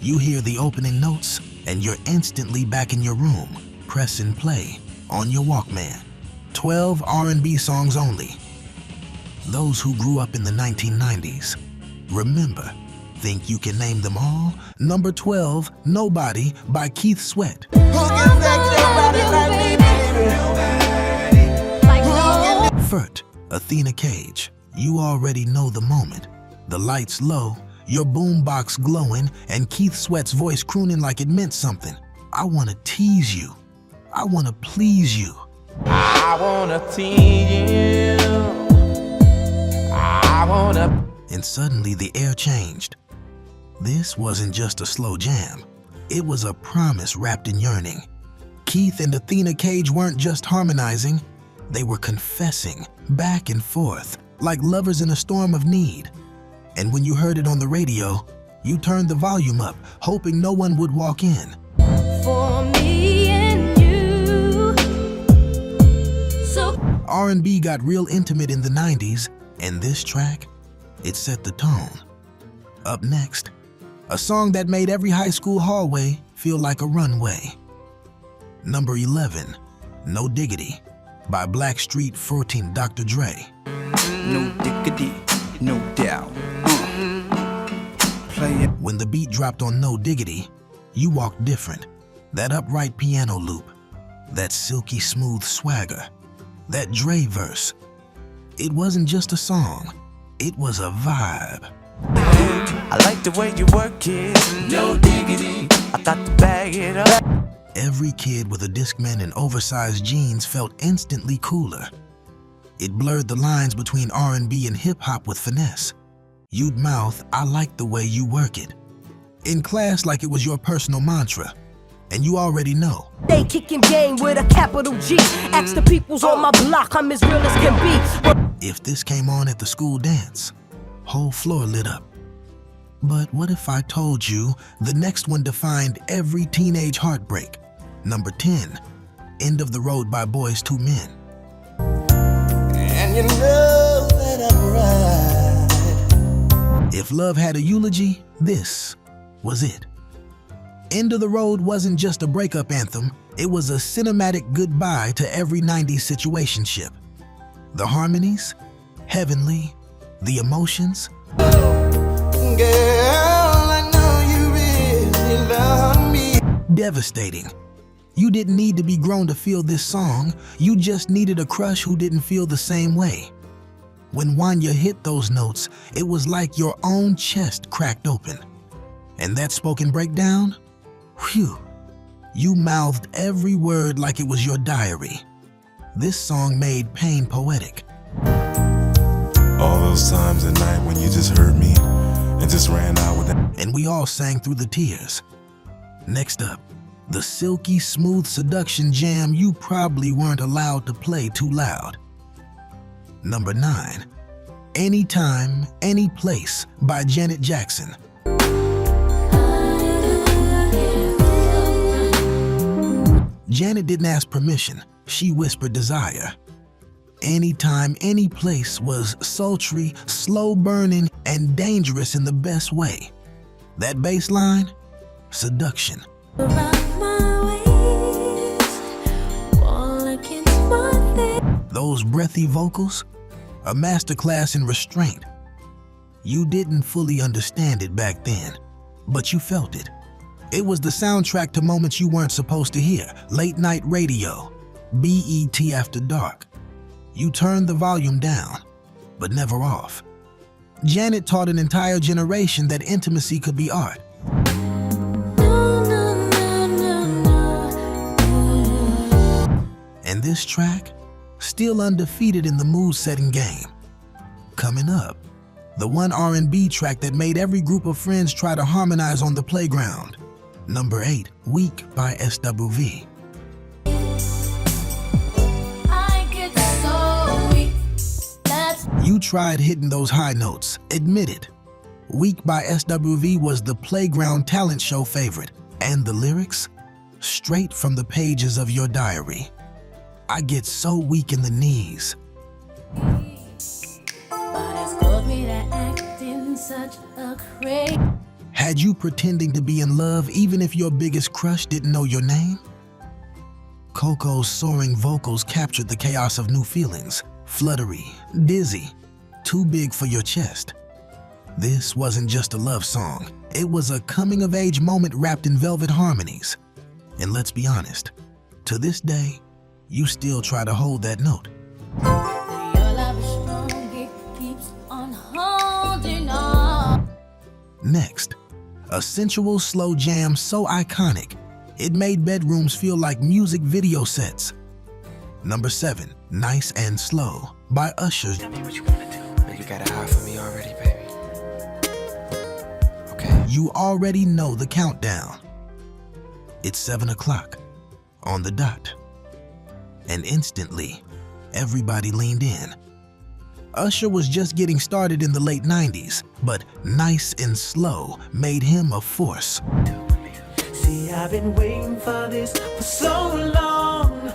You hear the opening notes, and you're instantly back in your room, pressing play on your Walkman. 12 R&B songs only. Those who grew up in the 1990s, remember, think you can name them all? Number 12, Nobody by Keith Sweat. Furt, Athena Cage. You already know the moment. The lights low, your boombox glowing, and Keith Sweat's voice crooning like it meant something. I wanna tease you. I wanna please you. I wanna tease you. I wanna. And suddenly the air changed. This wasn't just a slow jam. It was a promise wrapped in yearning. Keith and Athena Cage weren't just harmonizing, they were confessing back and forth like lovers in a storm of need. And when you heard it on the radio, you turned the volume up, hoping no one would walk in. For me and you. So R&B got real intimate in the 90s, and this track, it set the tone. Up next, a song that made every high school hallway feel like a runway. Number 11, No Diggity by Blackstreet 14 Dr. Dre. No diggity, no doubt. Play it. When the beat dropped on No Diggity, you walked different. That upright piano loop, that silky smooth swagger, that Dre verse. It wasn't just a song, it was a vibe. I like the way you work it. No diggity. I thought to bag it up. Every kid with a Discman and oversized jeans felt instantly cooler. It blurred the lines between R&B and hip-hop with finesse. You'd mouth, "I like the way you work it," in class like it was your personal mantra. And you already know. they kicking game with a capital G. Ask the peoples on my block, I'm as real as can be. If this came on at the school dance, whole floor lit up. But what if I told you the next one defined every teenage heartbreak? Number 10, End of the Road by Boyz II Men. And you know that I'm right. If love had a eulogy, this was it. End of the Road wasn't just a breakup anthem, it was a cinematic goodbye to every 90s situationship. The harmonies, heavenly, the emotions. Girl, I know you really love me. Devastating. You didn't need to be grown to feel this song, you just needed a crush who didn't feel the same way. When Wanya hit those notes, it was like your own chest cracked open. And that spoken breakdown? Whew. You mouthed every word like it was your diary. This song made pain poetic. All those times at night when you just heard me and just ran out with that. And we all sang through the tears. Next up, the silky smooth seduction jam you probably weren't allowed to play too loud. Number 9, Anytime, Any Place by Janet Jackson. Janet didn't ask permission, she whispered desire. Anytime, Any Place was sultry, slow burning, and dangerous in the best way. That bass line? Seduction. Those breathy vocals? A masterclass in restraint. You didn't fully understand it back then, but you felt it. It was the soundtrack to moments you weren't supposed to hear. Late night radio, BET After Dark. You turned the volume down, but never off. Janet taught an entire generation that intimacy could be art. And this track, still undefeated in the mood-setting game. Coming up, the one R&B track that made every group of friends try to harmonize on the playground. Number 8, Weak by SWV. I get so weak. You tried hitting those high notes, admit it. Weak by SWV was the playground talent show favorite, and the lyrics? Straight from the pages of your diary. I get so weak in the knees. Had you pretending to be in love even if your biggest crush didn't know your name? Coco's soaring vocals captured the chaos of new feelings, fluttery, dizzy, too big for your chest. This wasn't just a love song. It was a coming-of-age moment wrapped in velvet harmonies. And let's be honest, to this day, you still try to hold that note. Your love is strong, it keeps on holding on. Next, a sensual slow jam so iconic, it made bedrooms feel like music video sets. Number 7, Nice and Slow by Usher. Tell me what you wanna do. You got a eye for me already, baby. Okay. You already know the countdown. It's 7 o'clock on the dot. And instantly, everybody leaned in. Usher was just getting started in the late 90s, but Nice and Slow made him a force. See, I've been waiting for this for so long.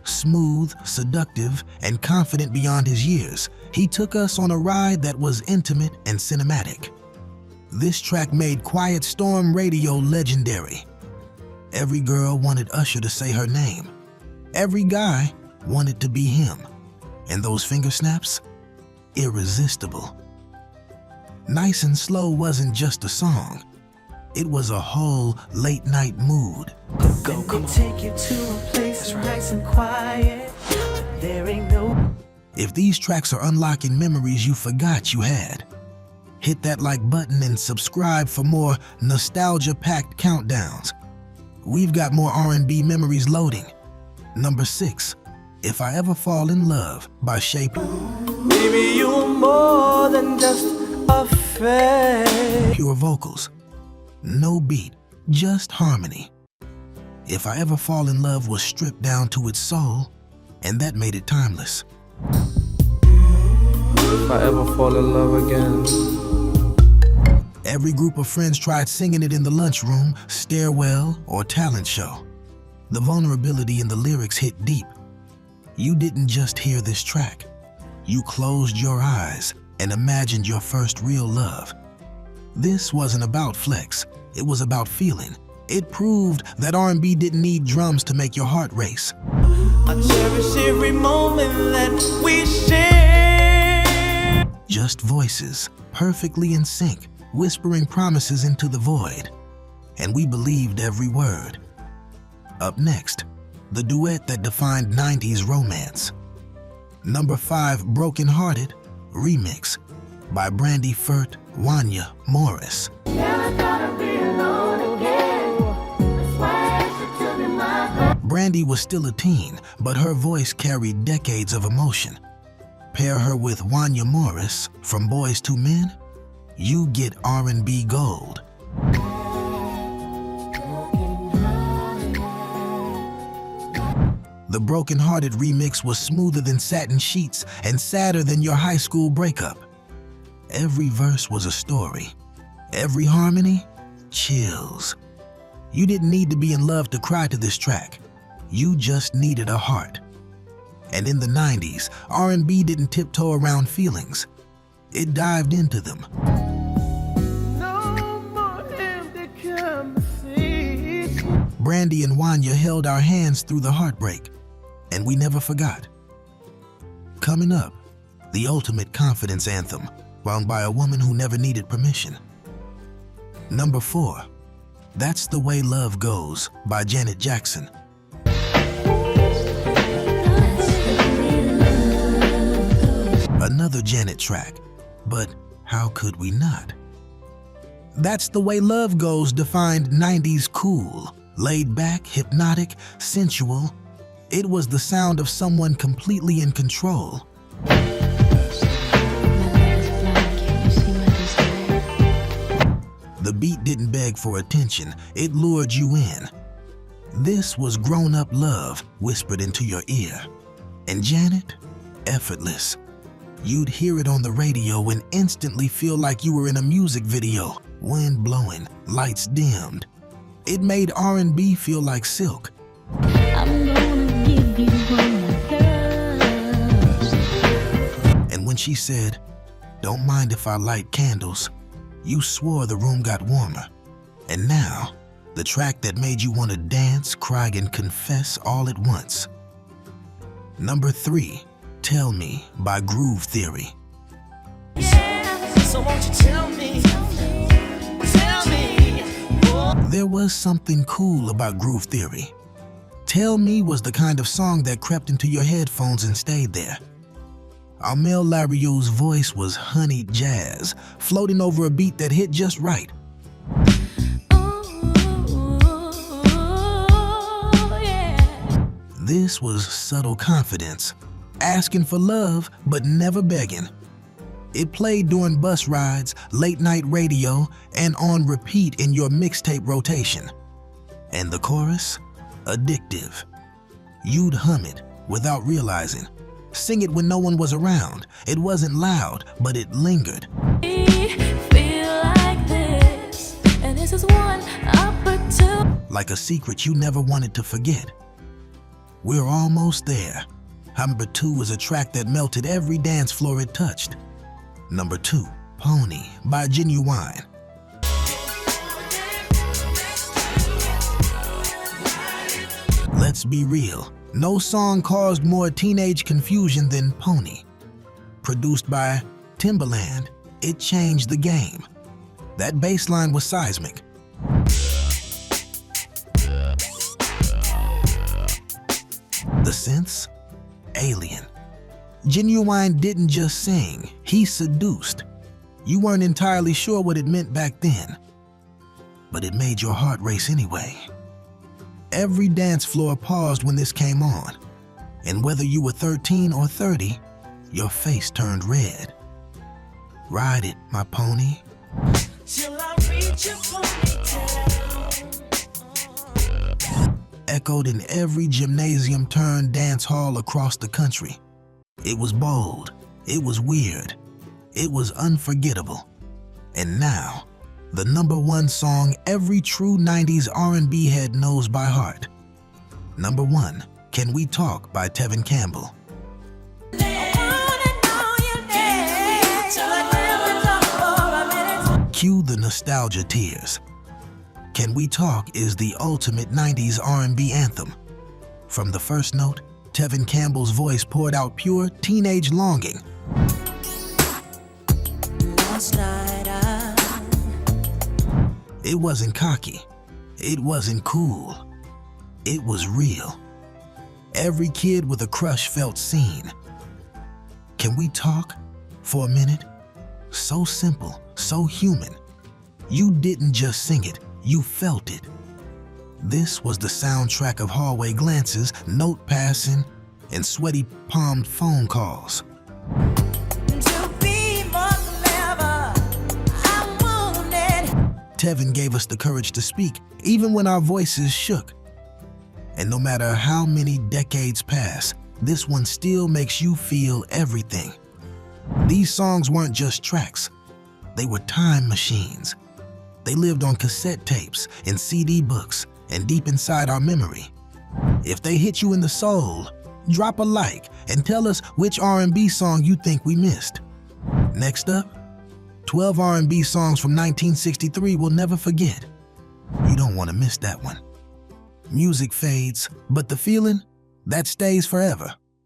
Smooth, seductive, and confident beyond his years, he took us on a ride that was intimate and cinematic. This track made Quiet Storm radio legendary. Every girl wanted Usher to say her name. Every guy wanted to be him. And those finger snaps? Irresistible. Nice and Slow wasn't just a song. It was a whole late-night mood. Go, come on. Take you to a place nice and quiet. There ain't no. If these tracks are unlocking memories you forgot you had, hit that like button and subscribe for more nostalgia-packed countdowns. We've got more R&B memories loading. Number 6, If I Ever Fall in Love by Shay. Baby, you're more than just a friend. Pure vocals, no beat, just harmony. If I Ever Fall in Love was stripped down to its soul, and that made it timeless. If I ever fall in love again. Every group of friends tried singing it in the lunchroom, stairwell, or talent show. The vulnerability in the lyrics hit deep. You didn't just hear this track. You closed your eyes and imagined your first real love. This wasn't about flex. It was about feeling. It proved that R&B didn't need drums to make your heart race. I cherish every moment that we share. Just voices, perfectly in sync, whispering promises into the void. And we believed every word. Up next, the duet that defined 90s romance. Number 5, Broken Hearted, Remix by Brandy Furt, Wanya Morris. Brandy was still a teen, but her voice carried decades of emotion. Pair her with Wanya Morris from Boys to Men, you get R&B gold. The Broken Hearted remix was smoother than satin sheets and sadder than your high school breakup. Every verse was a story. Every harmony, chills. You didn't need to be in love to cry to this track. You just needed a heart. And in the 90s, R&B didn't tiptoe around feelings. It dived into them. No more empty conversation. Brandy and Wanya held our hands through the heartbreak, and we never forgot. Coming up, the ultimate confidence anthem, wound by a woman who never needed permission. Number 4, That's the Way Love Goes by Janet Jackson. Another Janet track, but how could we not? That's the Way Love Goes defined 90s cool, laid back, hypnotic, sensual. It was the sound of someone completely in control. The beat didn't beg for attention, it lured you in. This was grown-up love whispered into your ear. And Janet, effortless. You'd hear it on the radio and instantly feel like you were in a music video, wind blowing, lights dimmed. It made R&B feel like silk. I'm gonna give you one more girl. And when she said, "Don't mind if I light candles," You swore the room got warmer. And now, the track that made you want to dance, cry, and confess all at once. Number 3, Tell Me by Groove Theory. So won't you tell me? Tell me. There was something cool about Groove Theory. Tell Me was the kind of song that crept into your headphones and stayed there. Amel Lario's voice was honeyed jazz, floating over a beat that hit just right. This was subtle confidence, asking for love but never begging. It played during bus rides, late night radio, and on repeat in your mixtape rotation. And the chorus? Addictive. You'd hum it without realizing. Sing it when no one was around. It wasn't loud, but it lingered. Like a secret you never wanted to forget. We're almost there. Number 2 is a track that melted every dance floor it touched. Number 2, Pony by Genuine. Let's be real, no song caused more teenage confusion than Pony. Produced by Timbaland, it changed the game. That bass line was seismic. The synths? Alien. Genuine didn't just sing, he seduced. You weren't entirely sure what it meant back then, but it made your heart race anyway. Every dance floor paused when this came on, and whether you were 13 or 30, your face turned red. Ride it, my pony. Till I reach your ponytail. Echoed in every gymnasium turned dance hall across the country. It was bold, it was weird, it was unforgettable. And now, the number 1 song every true 90s R&B head knows by heart. Number 1, Can We Talk by Tevin Campbell. Cue the nostalgia tears. Can We Talk is the ultimate 90s R&B anthem. From the first note, Tevin Campbell's voice poured out pure teenage longing. It wasn't cocky. It wasn't cool. It was real. Every kid with a crush felt seen. Can we talk for a minute? So simple, so human. You didn't just sing it, you felt it. This was the soundtrack of hallway glances, note passing, and sweaty palmed phone calls. Tevin gave us the courage to speak, even when our voices shook. And no matter how many decades pass, this one still makes you feel everything. These songs weren't just tracks, they were time machines. They lived on cassette tapes, in CD books, and deep inside our memory. If they hit you in the soul, drop a like and tell us which R&B song you think we missed. Next up, 12 R&B songs from 1963 we'll never forget. You don't want to miss that one. Music fades, but the feeling, that stays forever.